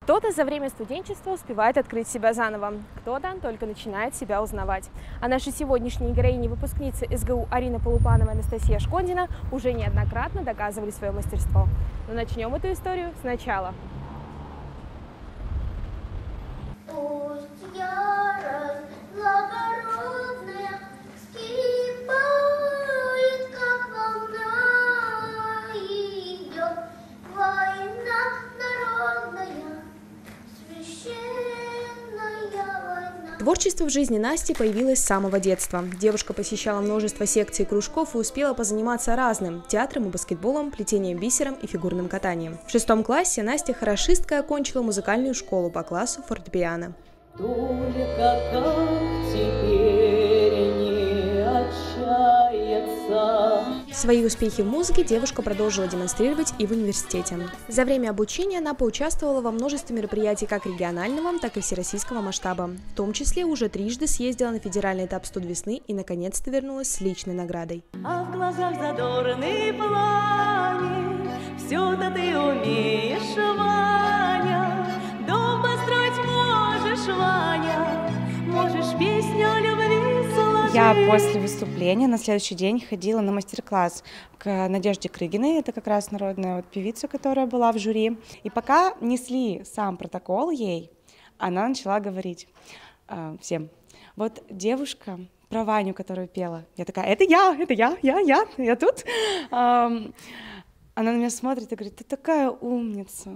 Кто-то за время студенчества успевает открыть себя заново, кто-то только начинает себя узнавать. А наши сегодняшние героини, выпускницы СГУ Арина Полупанова и Анастасия Шкондина, уже неоднократно доказывали свое мастерство. Но начнем эту историю сначала. Творчество в жизни Насти появилось с самого детства. Девушка посещала множество секций и кружков и успела позаниматься разным – театром и баскетболом, плетением бисером и фигурным катанием. В 6 классе Настя хорошисткой окончила музыкальную школу по классу фортепиано. Только как теперь не отчаяться. Свои успехи в музыке девушка продолжила демонстрировать и в университете. За время обучения она поучаствовала во множестве мероприятий как регионального, так и всероссийского масштаба. В том числе уже трижды съездила на федеральный этап «Студ весны» и наконец-то вернулась с личной наградой. А в глазах задорный пламень, все-то ты умеешь, Ваня, дом построить можешь, Ваня, можешь песню любви сложить. Я после выступления на следующий день ходила на мастер-класс к Надежде Крыгиной, это как раз народная певица, которая была в жюри. И пока несли сам протокол ей, она начала говорить всем: вот девушка про Ваню, которую пела. Я такая: это я тут. Она на меня смотрит и говорит: ты такая умница.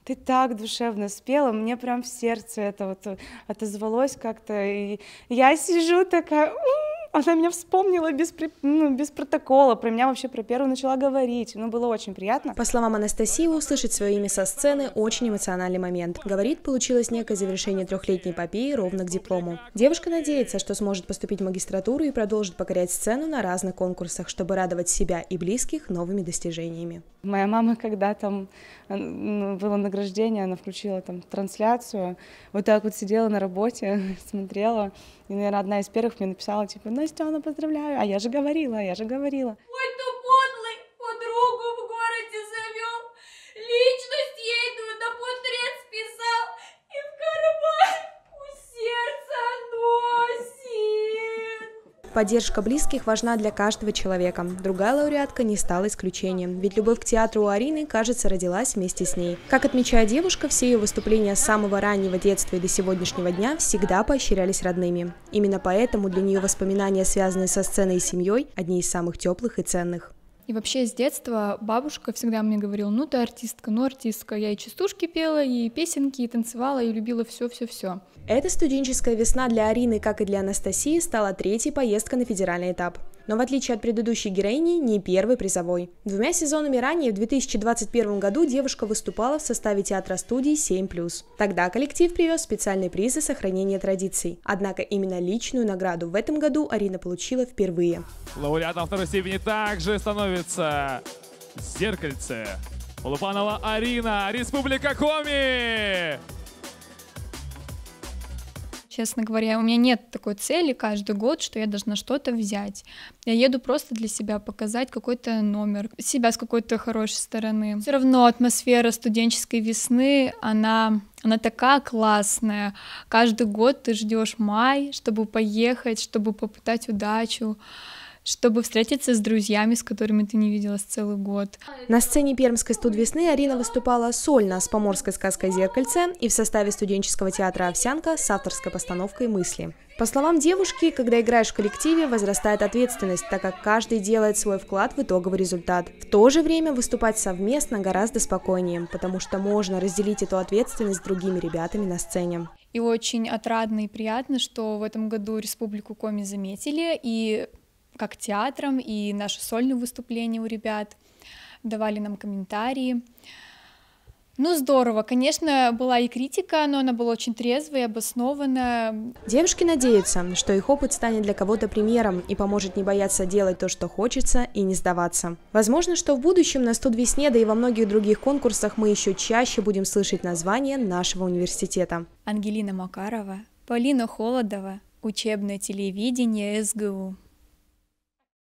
Ты так душевно спела, мне прям в сердце это вот отозвалось как-то. И я сижу такая, она меня вспомнила без протокола, про меня вообще про первую начала говорить. Было очень приятно. По словам Анастасии, услышать свое имя со сцены – очень эмоциональный момент. Говорит, получилось некое завершение трехлетней эпопеи ровно к диплому. Девушка надеется, что сможет поступить в магистратуру и продолжит покорять сцену на разных конкурсах, чтобы радовать себя и близких новыми достижениями. Моя мама, когда там было награждение, она включила там трансляцию, вот так вот сидела на работе, смотрела, и, наверное, одна из первых мне написала, типа: Настяна, поздравляю, а я же говорила. Ой, ты подлый, подругу в городе завел, личность ей на портрет списал и в карман у сердца носит. Поддержка близких важна для каждого человека. Другая лауреатка не стала исключением, ведь любовь к театру у Арины, кажется, родилась вместе с ней. Как отмечает девушка, все ее выступления с самого раннего детства и до сегодняшнего дня всегда поощрялись родными. Именно поэтому для нее воспоминания, связанные со сценой и семьей, одни из самых теплых и ценных. И вообще с детства бабушка всегда мне говорила: ну ты артистка, ну артистка. Я и частушки пела, и песенки, и танцевала, и любила все. Эта студенческая весна для Арины, как и для Анастасии, стала третьей поездкой на федеральный этап. Но в отличие от предыдущей героини, не первой призовой. 2 сезонами ранее, в 2021 году, девушка выступала в составе театра-студии 7+. Тогда коллектив привез специальный приз за сохранение традиций. Однако именно личную награду в этом году Арина получила впервые. Лауреатом второй степени также становится «Зеркальце». Полупанова Арина, Республика Коми! Честно говоря, у меня нет такой цели каждый год, что я должна что-то взять. Я еду просто для себя показать какой-то номер, себя с какой-то хорошей стороны. Все равно атмосфера студенческой весны, она такая классная. Каждый год ты ждешь май, чтобы поехать, чтобы попытать удачу, чтобы встретиться с друзьями, с которыми ты не виделась целый год. На сцене Пермской «Студ весны» Арина выступала сольно с поморской сказкой «Зеркальце» и в составе студенческого театра «Овсянка» с авторской постановкой «Мысли». По словам девушки, когда играешь в коллективе, возрастает ответственность, так как каждый делает свой вклад в итоговый результат. В то же время выступать совместно гораздо спокойнее, потому что можно разделить эту ответственность с другими ребятами на сцене. И очень отрадно и приятно, что в этом году Республику Коми заметили, и как театром, и наши сольные выступления у ребят, давали нам комментарии. Здорово. Конечно, была и критика, но она была очень трезвая и обоснованная. Девушки надеются, что их опыт станет для кого-то примером и поможет не бояться делать то, что хочется, и не сдаваться. Возможно, что в будущем на «Студ весне», да и во многих других конкурсах мы еще чаще будем слышать название нашего университета. Ангелина Макарова, Полина Холодова, учебное телевидение СГУ.